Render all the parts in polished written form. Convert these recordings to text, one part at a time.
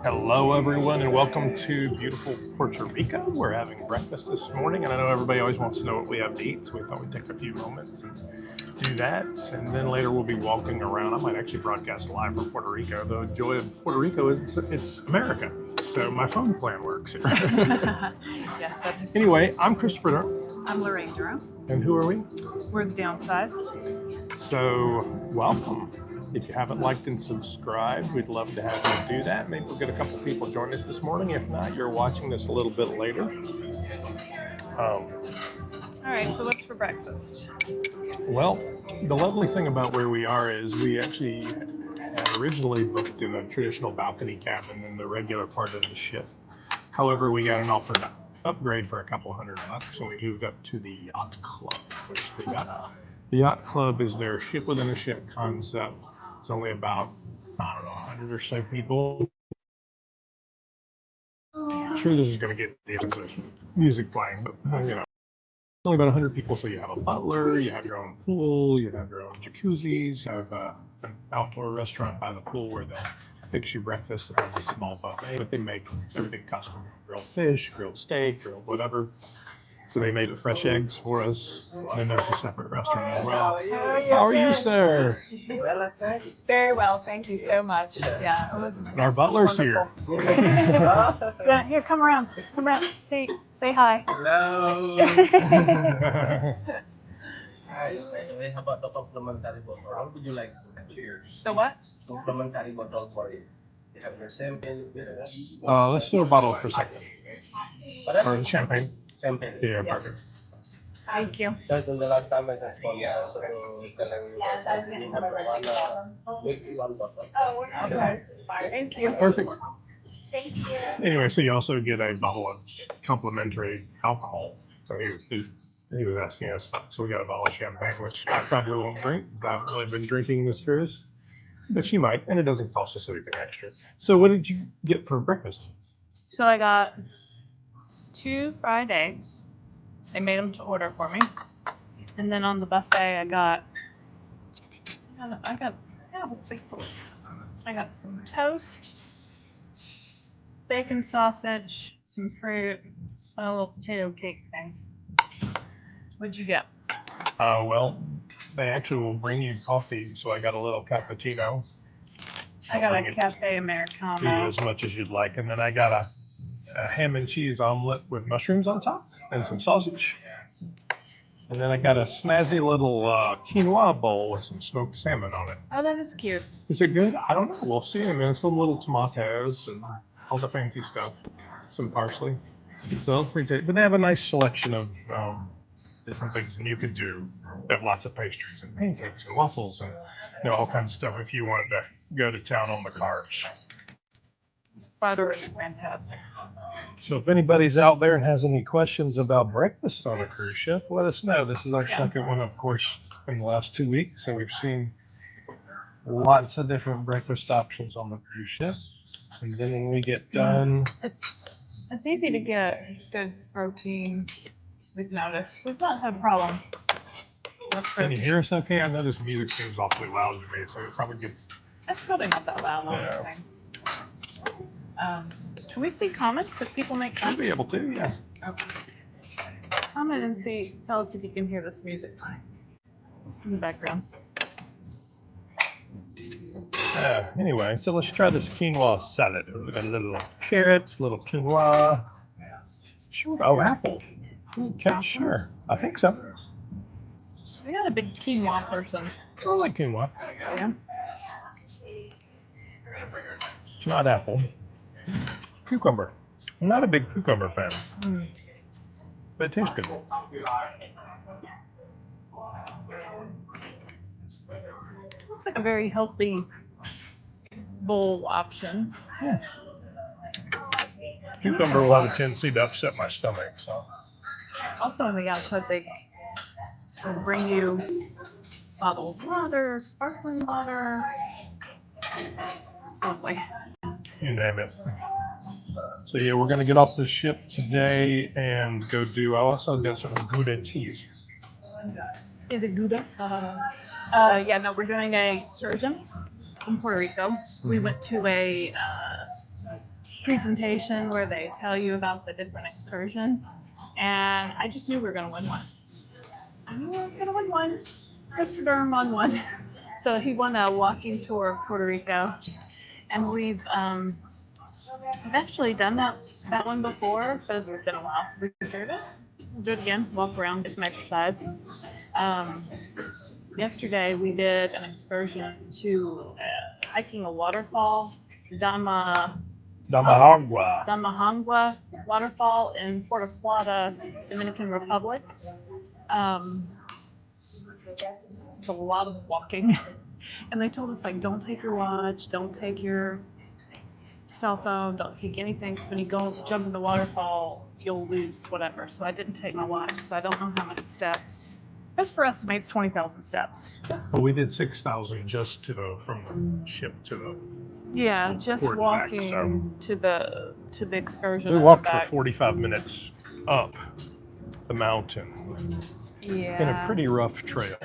Hello, everyone, and welcome to beautiful Puerto Rico. We're having breakfast this morning, and I know everybody always wants to know what we have to eat, so we thought we'd take a few moments and do that. And then later we'll be walking around. I might actually broadcast live from Puerto Rico. The joy of Puerto Rico is it's America, so my phone plan works here. Yeah, that's Anyway, I'm Christopher Durham. I'm Lorraine Durham. And who are we? We're the Downsized. So, welcome. If you haven't liked and subscribed, we'd love to have you do that. Maybe we'll get a couple people join us this morning. If not, you're watching this a little bit later. All right, so what's for breakfast? Well, the lovely thing about where we are is we actually had originally booked in a traditional balcony cabin in the regular part of the ship. However, we got an offer to upgrade for a couple $100, so we moved up to the Yacht Club, which they got. The Yacht Club is their ship within a ship concept. It's only about, 100 or so people. I'm sure this is going to get the music playing, but only about 100 people. So you have a butler, you have your own pool, you have your own jacuzzis, you have an outdoor restaurant by the pool where they'll fix you breakfast. It has a small buffet, but they make everything custom: grilled fish, grilled steak, grilled whatever. So they made the fresh eggs for us. And then there's a separate restaurant as well. How are you, sir? Very well, thank you so much. Yeah, it was And our butler's here. Yeah, here, come around. Say hi. Hello. Hi. How about the complimentary bottle? What would you like? Cheers. The what? Complimentary bottle for you. You have your champagne. Let's do a bottle for a second. Or champagne. Champagne. Yeah, partner. Thank you. That's the last time I just called you. So telling you that you have one bottle. Okay. Thank you. Perfect. Anyway, so you also get a bottle of complimentary alcohol. So he was asking us, so we got a bottle of champagne, which I probably won't drink because I haven't really been drinking this cruise. But she might, and it doesn't cost us anything extra. So what did you get for breakfast? So I got 2 fried eggs. They made them to order for me. And then on the buffet, I got some toast, bacon sausage, some fruit, and a little potato cake thing. What'd you get? Well, they actually will bring you coffee, so I got a little cappuccino. I got Bring a it cafe to you Americano. as much as you'd like, and then I got a ham and cheese omelet with mushrooms on top and some sausage. And then I got a snazzy little quinoa bowl with some smoked salmon on it. Oh, that is cute. Is it good? I don't know. We'll see. I mean, some little tomatoes and all the fancy stuff. Some parsley. So free taste. But they have a nice selection of different things that you could do. They have lots of pastries and pancakes and waffles and all kinds of stuff if you wanted to go to town on the carbs. Butter is fantastic. So if anybody's out there and has any questions about breakfast on a cruise ship, let us know. This is our second one, of course, in the last 2 weeks. So we've seen lots of different breakfast options on the cruise ship. And then when we get done, It's easy to get good protein. We've noticed. We've not had a problem with can you protein. hear us okay? I know this music seems awfully loud to me, so it probably gets... It's probably not that loud or Yeah. anything. Can we see comments if people make I'll comments? be able to, yes. Okay. Comment and tell us if you can hear this music playing in the background. Anyway, so let's try this quinoa salad. We got a little carrots, little quinoa. Sure. Oh, apple. Okay, sure. I think so. You're not a big quinoa person. I like quinoa. Yeah. It's not apple. Cucumber. I'm not a big cucumber fan, but it tastes good. Looks like a very healthy bowl option. Yeah. Cucumber will have a tendency to upset my stomach, so. Also on the outside, they will bring you bottled water, sparkling water. It's lovely. You name it. So yeah, we're gonna get off the ship today and go do. I also got some Gouda cheese. Is it Gouda? Yeah, no, we're doing a excursion in Puerto Rico. We went to a presentation where they tell you about the different excursions, and I just knew we were going to win one. I knew we were going to win one. Mr. Durham won one. So he won a walking tour of Puerto Rico, and I've actually done that one before, but it's been a while since we did it. We'll do it again. Walk around, get some exercise. Um, Yesterday we did an excursion to hiking a waterfall, Damahangwa. Damahangwa waterfall in Puerto Plata, Dominican Republic. It's a lot of walking, and they told us like, don't take your watch, don't take your cell phone, don't take anything, because when you go jump in the waterfall, you'll lose whatever. So I didn't take my watch, so I don't know how many steps. That's for estimates 20,000 steps. Well, we did 6,000 just from the ship to the. Yeah, just Port back, walking so. to the excursion. We and walked for back. 45 minutes up the mountain Yeah. in a pretty rough trail.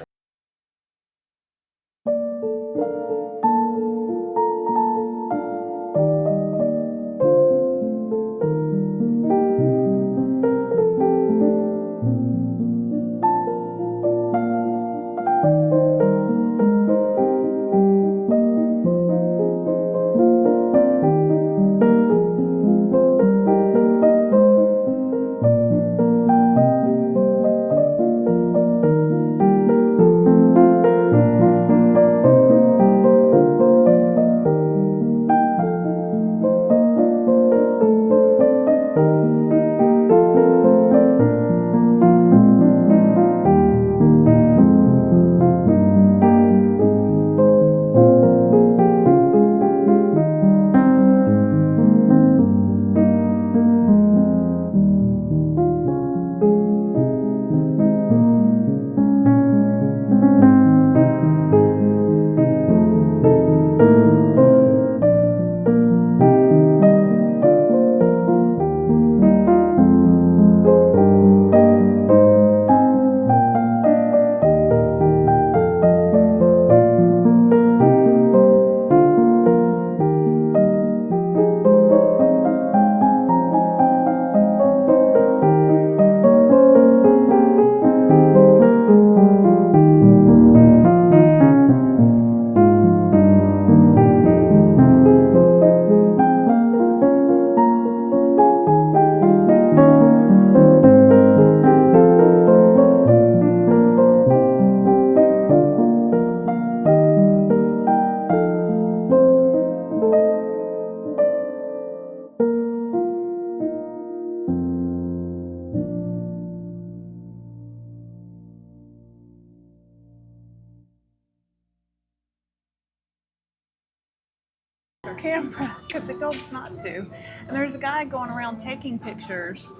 Camera because it told us not to. And there's a guy going around taking pictures,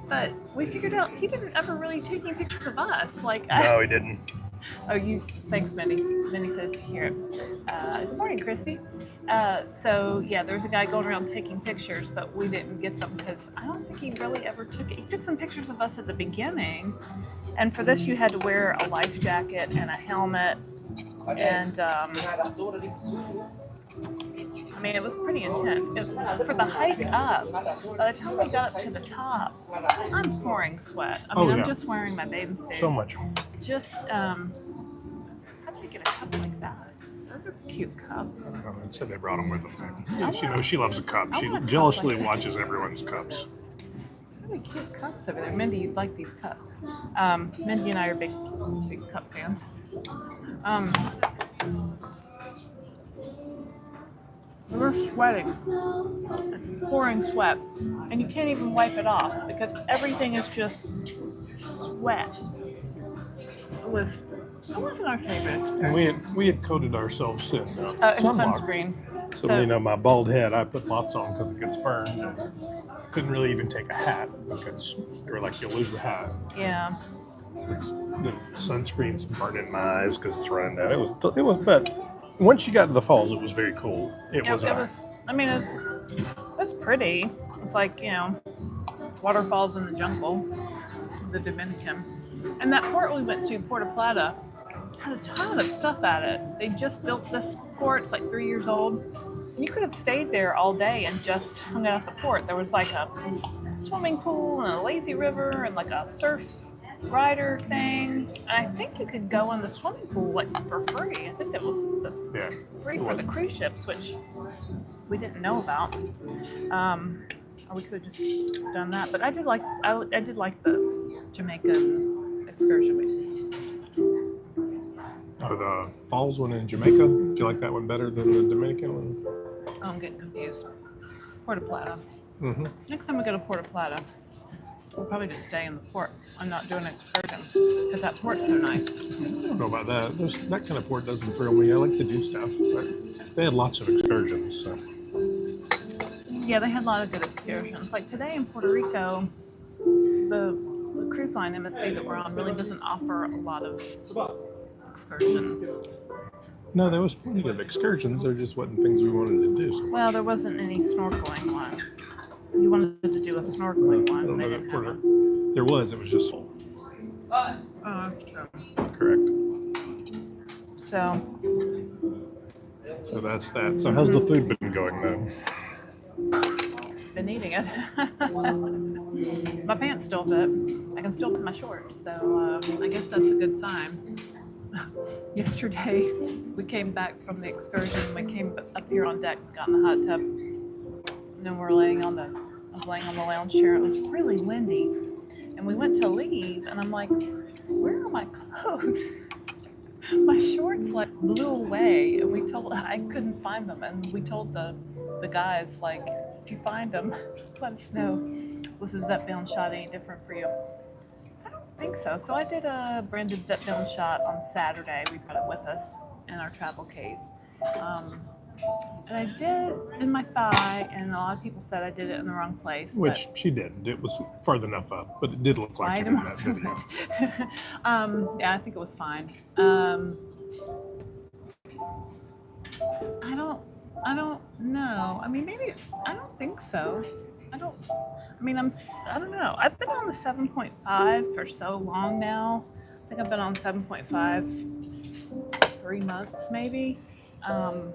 but we figured out he didn't ever really take any pictures of us. Like, No, he didn't. Thanks, Mindy. Mindy says here. Good morning, Christy. So yeah, there's a guy going around taking pictures, but we didn't get them because I don't think he really ever took it. He took some pictures of us at the beginning, and for this you had to wear a life jacket and a helmet, and I mean, it was pretty intense. For the hike up, by the time we got up to the top, I'm pouring sweat. I mean, I'm just wearing my bathing suit. So much. Just, how did I get a cup like that? Those are cute cups. I said they brought them with them. Yeah, she loves a cup. She jealously watches everyone's cups. It's really cute cups over there. Mindy, you'd like these cups. Mindy and I are big cup fans. We're sweating, pouring sweat, and you can't even wipe it off because everything is just sweat. It wasn't our favorite. And we had coated ourselves in sunscreen. So, my bald head, I put lots on because it gets burned. And couldn't really even take a hat because they were like, you'll lose the hat. Yeah. The sunscreen's burning my eyes because it's running down. It was bad. Once you got to the falls, it was very cool. It was. I mean, it's pretty. It's like, waterfalls in the jungle, the Dominican. And that port we went to, Puerto Plata, had a ton of stuff at it. They just built this port. It's like 3 years old. You could have stayed there all day and just hung out at the port. There was like a swimming pool and a lazy river and like a surf rider thing. And I think you could go in the swimming pool like for free. I think that was free for the cruise ships, which we didn't know about. Or we could have just done that. But I did like the Jamaican excursion. Oh, the falls one in Jamaica. Do you like that one better than the Dominican one? Oh, I'm getting confused. Puerto Plata. Mm-hmm. Next time we go to Puerto Plata, we'll probably just stay in the port. I'm not doing an excursion because that port's so nice. I don't know about that. That kind of port doesn't thrill me. I like to do stuff, but they had lots of excursions. So. Yeah, they had a lot of good excursions. Like today in Puerto Rico, the cruise line MSC that we're on really doesn't offer a lot of excursions. No, there was plenty of excursions. There just wasn't things we wanted to do. So well, there wasn't any snorkeling ones. You wanted to do a snorkeling one. I don't know that Puerto. There was. It was just full. That's true. Correct. So that's that. So how's the food been going then? Been eating it. My pants still fit. I can still put my shorts, so I guess that's a good sign. Yesterday, we came back from the excursion. We came up here on deck, got in the hot tub, and then I was laying on the lounge chair. It was really windy, and we went to leave, and I'm like, "Where are my clothes?" My shorts like blew away, and I couldn't find them, and we told the guys, like, if you find them, let us know. Was the Zep down shot any different for you? I don't think so. So I did a branded Zep down shot on Saturday. We brought it with us in our travel case. And I did in my thigh, and a lot of people said I did it in the wrong place. Which she didn't. It was far enough up, but it did look like it in that video. Yeah, I think it was fine. I don't know. I mean, maybe, I don't think so. I don't know. I've been on the 7.5 for so long now. I think I've been on 7.5 3 months maybe. So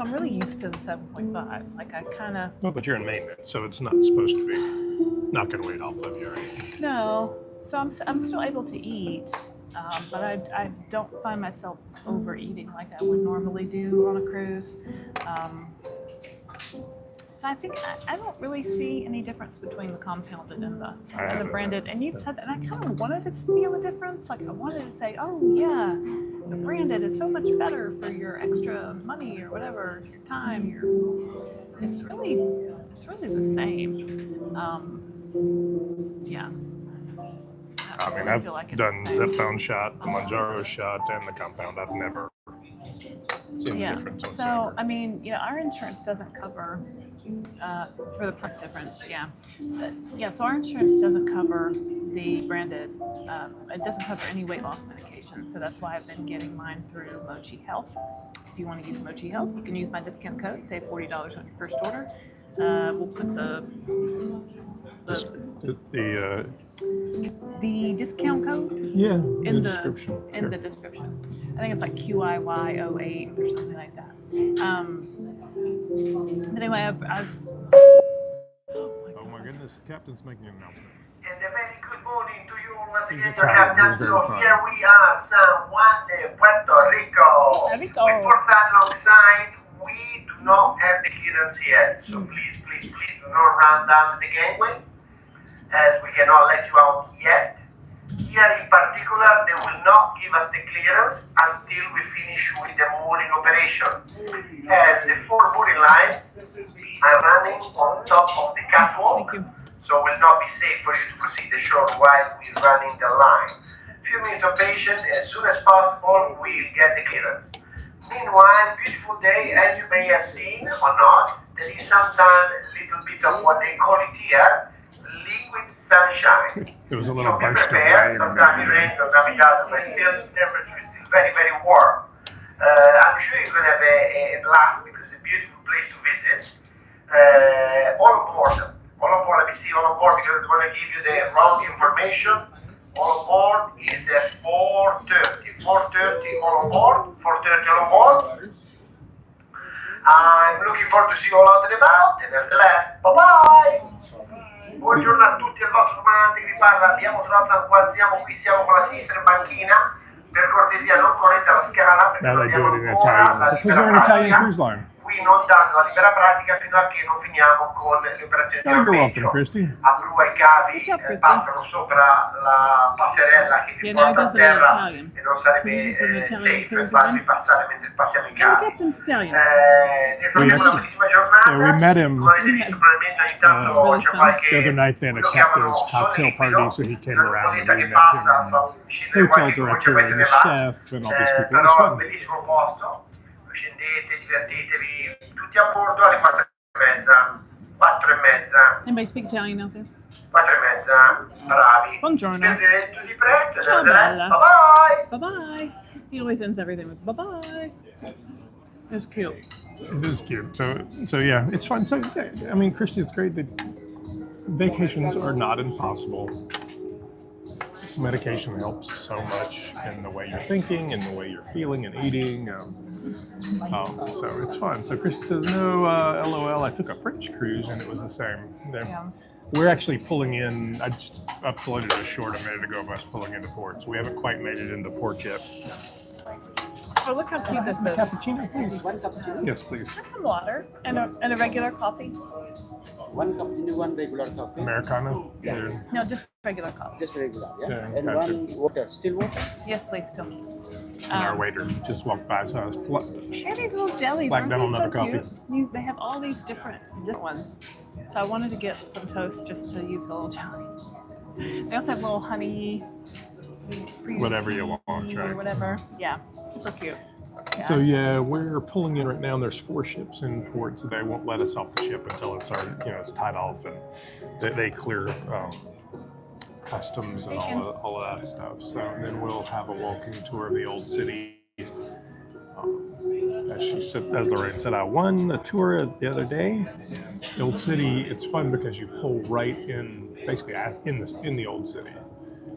I'm really used to the 7.5. Like I kind of. Well, but you're in maintenance, so it's not supposed to be knocking weight off of you or anything. No. So I'm still able to eat, but I don't find myself overeating like I would normally do on a cruise. So I think I don't really see any difference between the compounded and the branded. And you've said that, and I kind of wanted to feel a difference. Like I wanted to say, oh yeah, the branded is so much better for your extra money or whatever, your time. It's really the same. Yeah. I mean, I've done Zep Down shot, the Manjaro shot, and the compound. I've never seen the difference whatsoever. So I mean, our insurance doesn't cover. For the price difference, so our insurance doesn't cover the branded. It doesn't cover any weight loss medication, so that's why I've been getting mine through Mochi Health. If you want to use Mochi Health, you can use my discount code, save $40 on your first order. We'll put the discount code in the description. In the description. I think it's like QIY08 or something like that. But anyway, I've oh my goodness, the captain's making an announcement. And a very good morning to you once He's again, Italian, Captain. he's very So fine. here we are, San Juan Puerto Rico. With Port alongside, we do not have the clearance yet. So please do not run down the gangway, as we cannot let you out yet. Here in particular, they will not give us the clearance until we finish with the mooring operation, as the 4 mooring line are running on top of the catwalk, so it will not be safe for you to proceed ashore while we're running the line. Few minutes of patience, as soon as possible we'll get the clearance. Meanwhile, beautiful day, as you may have seen or not, there is sometimes a little bit of what they call it here, liquid sunshine. It was a little So be burst of prepared. rain. Sometimes it rains, sometimes it doesn't, but still the temperature is still very, very warm. I'm sure you're going to have a blast because it's a beautiful place to visit. All aboard, let me see, all aboard because I don't want to give you the wrong information. All aboard is the 4:30 all aboard, 4:30 all aboard. I'm looking forward to see you all out and about, and nevertheless, bye-bye! Buongiorno a tutti, al vostro comandante che vi parla, abbiamo trovato San Juan, siamo con la sinistra in banchina, per cortesia non correte alla scala perché Now non they do abbiamo it in ancora Italian la because libera they're an Italian pratica. cruise line. Qui non danno la libera pratica fino a che non finiamo con le operazioni di Oh, you're alpeggio. welcome, Christy. A prua i cavi Good job, Christy. passano sopra la passerella che vi Yeah, now he porta a does it in terra Italian. e non sarebbe This is an Italian safe cruise farvi line. passare mentre passiamo i The cavi. captain's Italian. Nel frattempo una bellissima giornata. Yeah, we met him Come avete visto probabilmente ogni tanto really c'è fun. qualche the other night. They had a quello chiamano captain's sole cocktail liquido, party, so he came una around and nuvoletta we che met him. passa fa scendere Hotel qualche voce director poi se and ne the va. chef and all these people. It was Però fun. bellissimo posto, scendete, divertitevi, tutti a bordo alle 4:30, 4:30, Anybody speak Italian out there? 4:30, bravi. Buongiorno. Vedrete tutti presto, Ciao, nevertheless, bella. bye bye! Bye-bye. He always ends everything with bye-bye. It's cute. It is cute. So yeah, it's fun. So I mean, Christy, it's great that vacations are not impossible. This medication helps so much in the way you're thinking, in the way you're feeling and eating. So it's fun. So Christy says, no, LOL. I took a French cruise and it was the same. Yeah. We're actually pulling in. I just uploaded a short a minute ago of us pulling into port, so we haven't quite made it into port yet. Oh, look how cute this is. Cappuccino, please. One cappuccino, Yes, please. Have some water and a regular coffee. one cappuccino, one regular coffee, Americano. Yeah. No, just regular coffee. just regular, yeah, Yeah, and gotcha. one water, still water. Yes, please, still. And our waiter just walked by, so I was Share these little jellies. Black Aren't Devil they so Never Coffee. cute? They have all these different ones. So I wanted to get some toast just to use a little jelly. They also have little honey, Whatever you want, or right? whatever. Yeah, super cute. Yeah. So yeah, we're pulling in right now. And there's 4 ships in port, so they won't let us off the ship until it's it's tied off and they clear customs and all of that stuff. So then we'll have a walking tour of the old city. As Lorraine said, I won the tour the other day. The old city, it's fun because you pull right in, basically in the old city,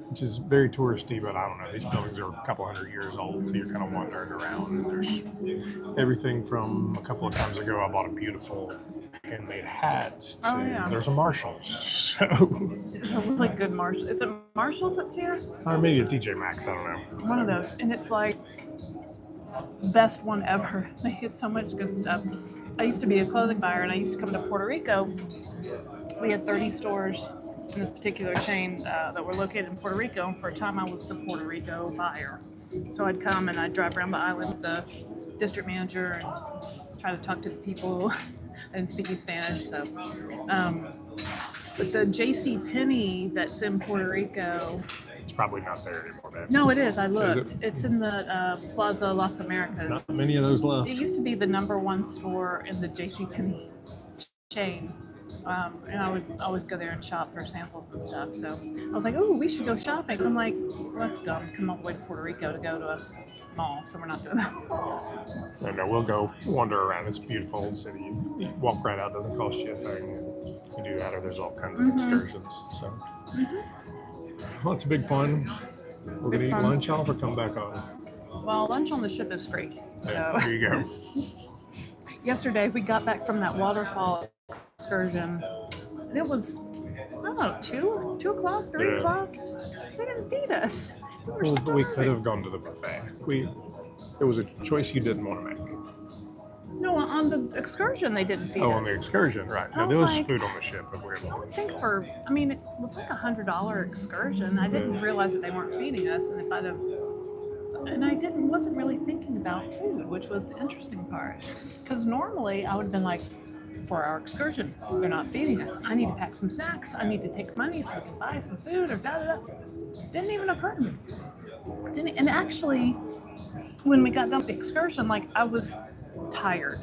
which is very touristy, but I don't know, these buildings are a couple hundred years old, so you're kind of wandering around, and there's everything from a couple of times ago, I bought a beautiful handmade hat to, there's a Marshall's, so. It's a really good Marshall. Is it Marshall's that's here? Or maybe a TJ Maxx, I don't know. One of those. And it's like best one ever. They get so much good stuff. I used to be a clothing buyer and I used to come to Puerto Rico. We had 30 stores in this particular chain that were located in Puerto Rico. And for a time I was the Puerto Rico buyer. So I'd come and I'd drive around the island with the district manager and try to talk to the people. I didn't speak any Spanish, so. But the J.C. Penney that's in Puerto Rico. It's probably not there anymore, man. No, it is. I looked. Is it? It's in the Plaza Las Americas. Not many of those left. It used to be the #1 store in the J.C. Penney chain. And I would always go there and shop for samples and stuff. So I was like, oh, we should go shopping. I'm like, well, that's dumb. Come all the way to Puerto Rico to go to a mall, so we're not doing that. So no, we'll go wander around. It's a beautiful old city. You walk right out, doesn't cost you a thing. You do that, or there's all kinds of excursions. So, well, it's big fun. We're gonna eat fun. lunch off or come back on. Well, lunch on the ship is free. Yeah, So there you go. yesterday we got back from that waterfall excursion. And it was, I don't know, 2 o'clock, 3 Yeah. o'clock. They didn't feed us. We were Well, we starving. could have gone to the buffet. It was a choice you didn't want to make. No, on the excursion they didn't feed us. Oh, on the excursion, right? I No, was there was like- food on the ship, but we're I would think it was like $100 excursion. I didn't realize that they weren't feeding us, and wasn't really thinking about food, which was the interesting part. Because normally I would have been like, for our excursion, they're not feeding us. I need to pack some snacks. I need to take money so we can buy some food or da da da. Didn't even occur to me. And actually, when we got done with the excursion, like I was tired.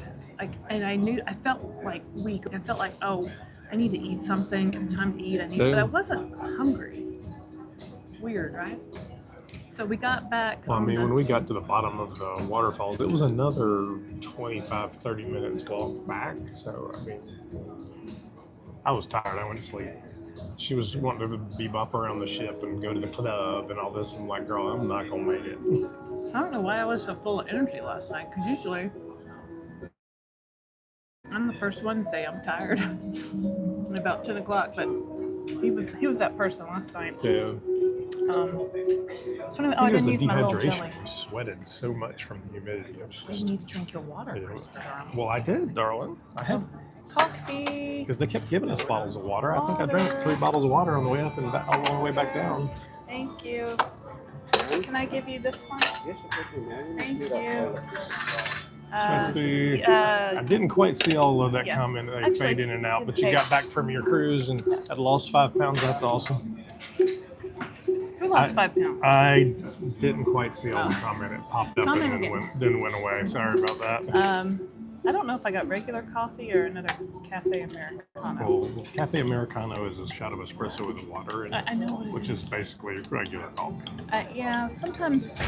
And I felt like weak. I felt like, oh, I need to eat something. It's time to eat. But I wasn't hungry. Weird, right? So we got back. Well, I mean, when we got to the bottom of the waterfalls, it was another 25, 30 minutes walk back. So, I mean, I was tired. I went to sleep. She was wanting to bebop around the ship and go to the club and all this. I'm like, girl, I'm not going to make it. I don't know why I was so full of energy last night, because usually I'm the first one to say I'm tired. About 10 o'clock, but he was that person last night. Yeah. So I didn't use my little jelly. dehydration. We sweated so much from the humidity. It was You just, need to drink your water, you know, Christopher. well, I did, darling. I had Coffee. because they kept giving us bottles of water. I think I drank 3 bottles of water on the way up and on the way back down. Thank you. Can I give you this one? Yes, of course, ma'am. Thank you. I see. I didn't quite see all of that comment. They actually, fade in and out, but you okay. got back from your cruise and had lost 5 pounds. That's awesome. Who lost 5 pounds? I didn't quite see all the comment. It popped up Comment and again. then went away. Sorry about that. I don't know if I got regular coffee or another cafe Americano. Well, Cafe Americano is a shot of espresso with water in it, I know what it which is basically regular coffee. Yeah, sometimes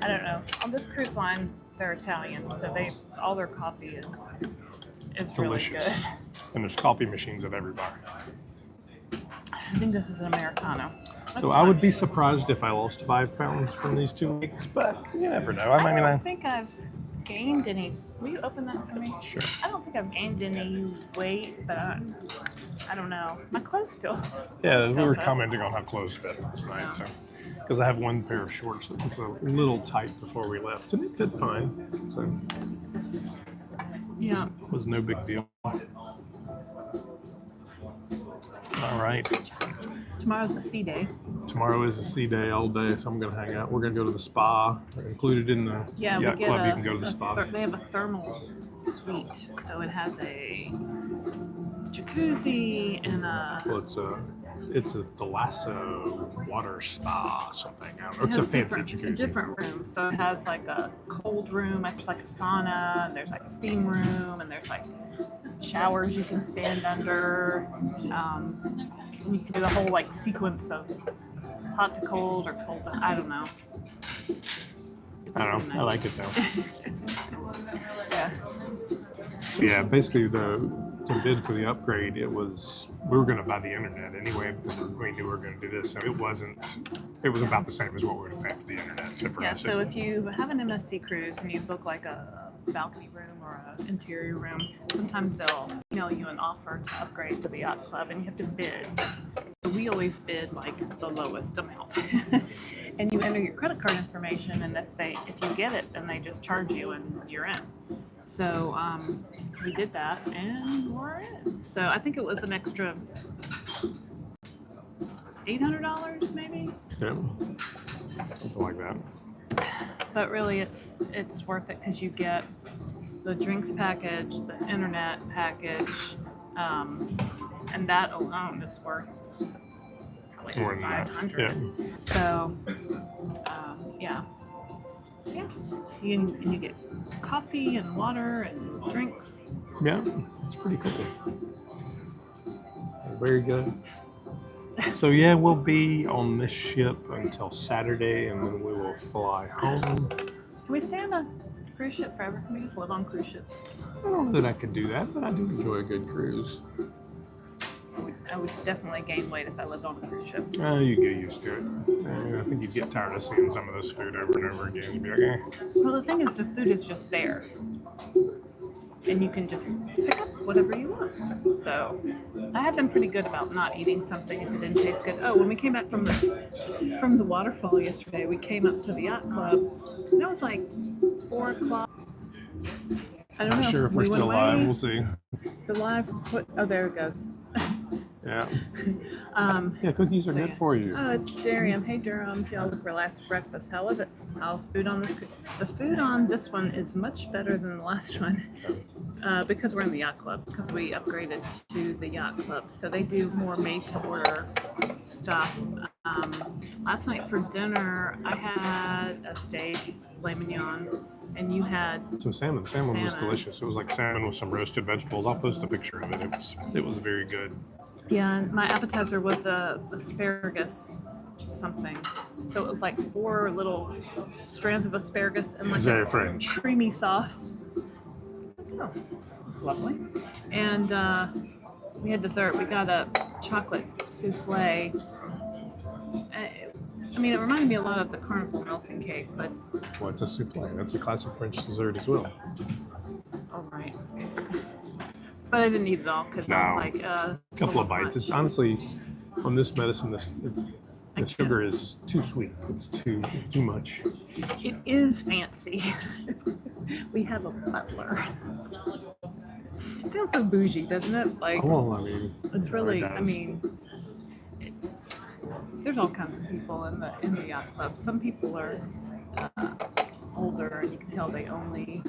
I don't know. On this cruise line, they're Italian, so all their coffee is really Delicious. good. And there's coffee machines at every bar. I think this is an Americano. That's So I would be surprised if I lost 5 pounds from these 2 weeks, but you never know. I don't think I've gained any. Will you open that for me? Sure. I don't think I've gained any weight, but I don't know. My clothes still. Yeah, we still were fit. commenting on how clothes fit last night, so because I have one pair of shorts that was a little tight before we left, and it fit fine, so Yeah. it was no big deal. All right. Tomorrow's a sea day. Tomorrow is a sea day all day, so I'm going to hang out. We're going to go to the spa. Included in the Yeah, yacht we get club, you can go to the spa. They have a thermal suite, so it has a jacuzzi and a. Well, it's a Thalasso water spa something. I don't know. It It's a has fancy a jacuzzi. different room. So it has like a cold room, there's like a sauna, and there's like a steam room, and there's like showers you can stand under. And you can do a whole like sequence of hot to cold or cold to, I don't know. I don't know. I like it though. Yeah. Yeah, basically to bid for the upgrade, we were going to buy the internet anyway because we knew we were going to do this. So it was about the same as what we were going to pay for the internet. Except for Yeah, so if you have an MSC cruise and you book like a balcony room or an interior room, sometimes they'll email you an offer to upgrade to the yacht club and you have to bid. So we always bid like the lowest amount. And you enter your credit card information, and if you get it, then they just charge you and you're in. So we did that and we're in. So I think it was an extra $800 maybe. Yeah, something like that. But really, it's worth it because you get the drinks package, the internet package, and that alone is worth probably More than that. $500. Yeah. So, yeah. So yeah, you get coffee and water and drinks. Yeah, it's pretty cool. Very good. So yeah, we'll be on this ship until Saturday, and then we will fly home. Can we stay on a cruise ship forever? Can we just live on cruise ships? I don't know that I could do that, but I do enjoy a good cruise. I would definitely gain weight if I lived on a cruise ship. You get used to it. I think you'd get tired of seeing some of this food over and over again. You'd be like, eh. Well, the thing is, the food is just there. And you can just pick up whatever you want. So I have been pretty good about not eating something if it didn't taste good. Oh, when we came back from the waterfall yesterday, we came up to the yacht club. And it was like 4 o'clock. I don't know. Not sure if we're We went still live. away. We'll see. The live put. Oh, there it goes. Yeah. Yeah, cookies are so good yeah. for you. Oh, it's Darian. Hey, Durham. Y'all look relaxed breakfast. How was it? How's food on this? The food on this one is much better than the last one because we're in the yacht club, because we upgraded to the yacht club. So they do more made-to-order stuff. Last night for dinner, I had a steak, filet mignon, and you had Some salmon. Salmon was Salmon. delicious. It was like salmon with some roasted vegetables. I'll post a picture of it. It was very good. Yeah, and my appetizer was a asparagus something. So it was like 4 little strands of asparagus and like Very a French. creamy sauce. Oh, this is lovely. And we had dessert. We got a chocolate souffle. I mean, it reminded me a lot of the Carnival melting cake, but Well, it's a souffle. That's a classic French dessert as well. all right. But I didn't eat it all because I was No. like, A couple of bites. It's honestly, on this medicine, the sugar is too sweet. It's too much. It is fancy. We have a butler. It sounds so bougie, doesn't it? Like, Well, I mean, it's really. it I does. mean, there's all kinds of people in the yacht club. Some people are older, and you can tell they only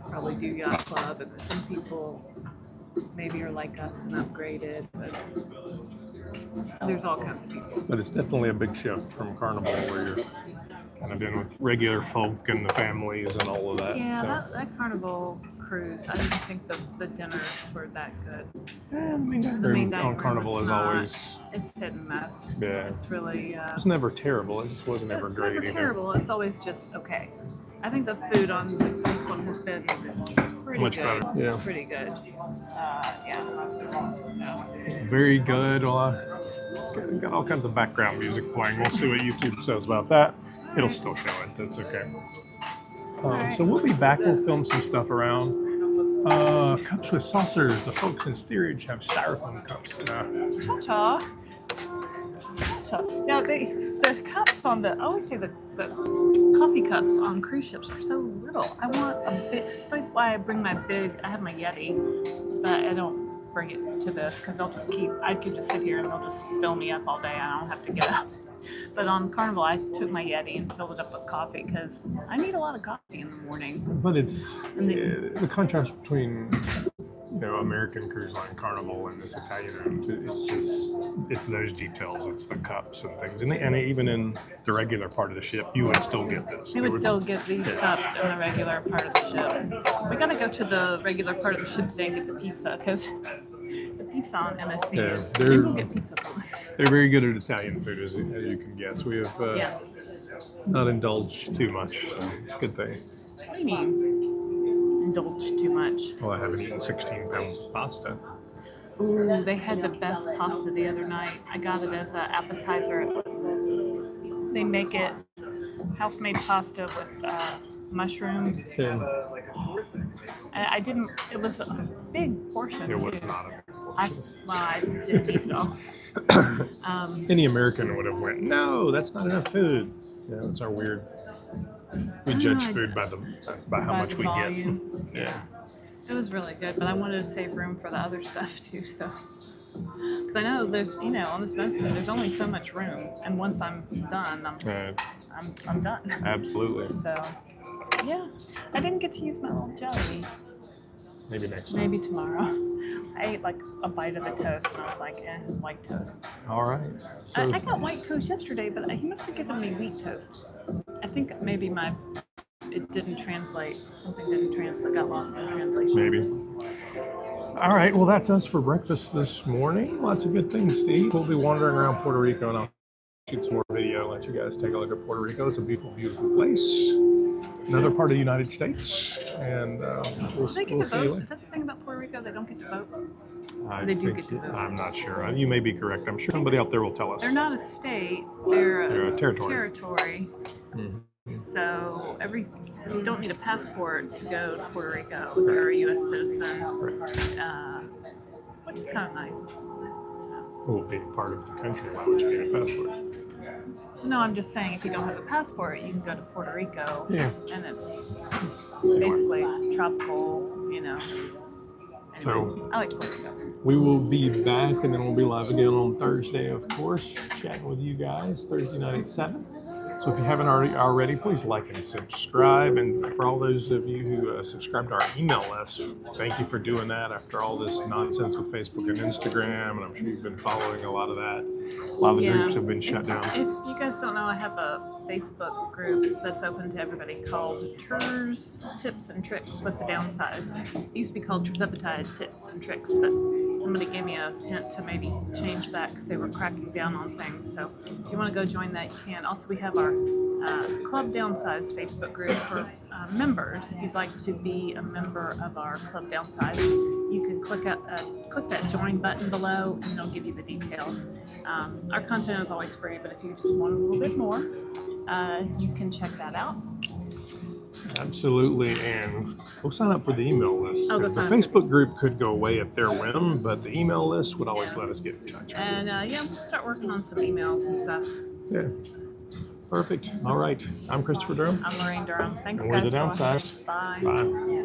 probably do yacht club, and some people maybe are like us and upgraded. But there's all kinds of people. But it's definitely a big shift from Carnival, where you're kind of in with regular folk and the families and all of that. Yeah, so. that Carnival cruise, I didn't think the dinners were that good. Yeah, the main dining The main room dining on room Carnival is is not- always. It's hit and miss. Yeah. It's really. It's never terrible. It just wasn't ever It's great never either. terrible. It's always just okay. I think the food on this one has been pretty Much good. better, yeah. Pretty good. Yeah. Very good. Well, I got all kinds of background music playing. We'll see what YouTube says about that. It'll still show it. That's okay. So we'll be back. We'll film some stuff around. Cups with saucers. The folks in steerage have styrofoam cups. Cha-cha. Cha-cha. Now, the cups on I always say the coffee cups on cruise ships are so little. I want a big, it's like why I bring I have my Yeti, but I don't bring it to this because I could just sit here and they'll just fill me up all day. I don't have to get up. But on Carnival, I took my Yeti and filled it up with coffee because I need a lot of coffee in the morning. But it's And the contrast between American Cruise Line Carnival and this Italian. It's those details. It's the cups and things, and even in the regular part of the ship, you would still get this. We would still get these cups in the regular part of the ship. We gotta go to the regular part of the ship today and get the pizza because the pizza on MSC is. Maybe we'll get pizza for it. They're very good at Italian food, as you can guess. We have not indulged too much, so it's a good thing. What do you mean? Indulge too much? Well, I haven't eaten 16 pounds of pasta. Ooh, they had the best pasta the other night. I got it as an appetizer. They make it house-made pasta with mushrooms. And I didn't. It was a big portion. it was too. not a big I portion. didn't eat it all. Any American would have went, no, that's not enough food. It's our weird. We judge food by how much the we volume. get. Yeah. It was really good, but I wanted to save room for the other stuff too. So, because I know there's, on this medicine, there's only so much room, and once I'm done, I'm done. Absolutely. So, yeah, I didn't get to use my little jelly. Maybe next time. Maybe tomorrow. I ate like a bite of the toast, and I was like, white toast. All right. So I got white toast yesterday, but he must have given me wheat toast. I think maybe it didn't translate. Something didn't translate. Got lost in translation. maybe. All right. Well, that's us for breakfast this morning. Lots of good things to eat. We'll be wandering around Puerto Rico, and I'll shoot some more video. Let you guys take a look at Puerto Rico. It's a beautiful, beautiful place. Another part of the United States, and we'll Do they get see to you vote? later. Is that the thing about Puerto Rico? They don't get to vote? I They do think- get to vote. I'm not sure. You may be correct. I'm sure somebody out there will tell us. They're not a state. They're a territory. territory. Mhm. So you don't need a passport to go to Puerto Rico if you're a U.S. citizen, which is kind of nice. So, Will be part of the country. Why would you need a passport? no, I'm just saying if you don't have a passport, you can go to Puerto Rico, Yeah. and it's basically tropical, Anyway, So- I like Puerto Rico. We will be back, and then we'll be live again on Thursday, of course, chatting with you guys Thursday night at 7. So if you haven't already, please like and subscribe. And for all those of you who subscribe to our email list, thank you for doing that after all this nonsense with Facebook and Instagram. And I'm sure you've been following a lot of that. A lot of the groups have been shut down. If you guys don't know, I have a Facebook group that's open to everybody called Tours, Tips, and Tricks with the Downsized. It used to be called Tripsipetide Tips and Tricks, but somebody gave me a hint to maybe change that because they were cracking down on things. So if you want to go join that, you can. Also, we have our Club Downsized Facebook group for members. If you'd like to be a member of our Club Downsized, you can click that join button below, and it'll give you the details. Our content is always free, but if you just want a little bit more, you can check that out. Absolutely, and go sign up for the email list. Oh, go 'Cause the sign up for Facebook group could go away at their whim, but the email list would always let us get in touch. And yeah, we'll start working on some emails and stuff. Yeah, perfect. All right, I'm Christopher Durham. I'm Lorraine Durham. Thanks, And we're guys. the for watching. Downsized. Bye. Bye.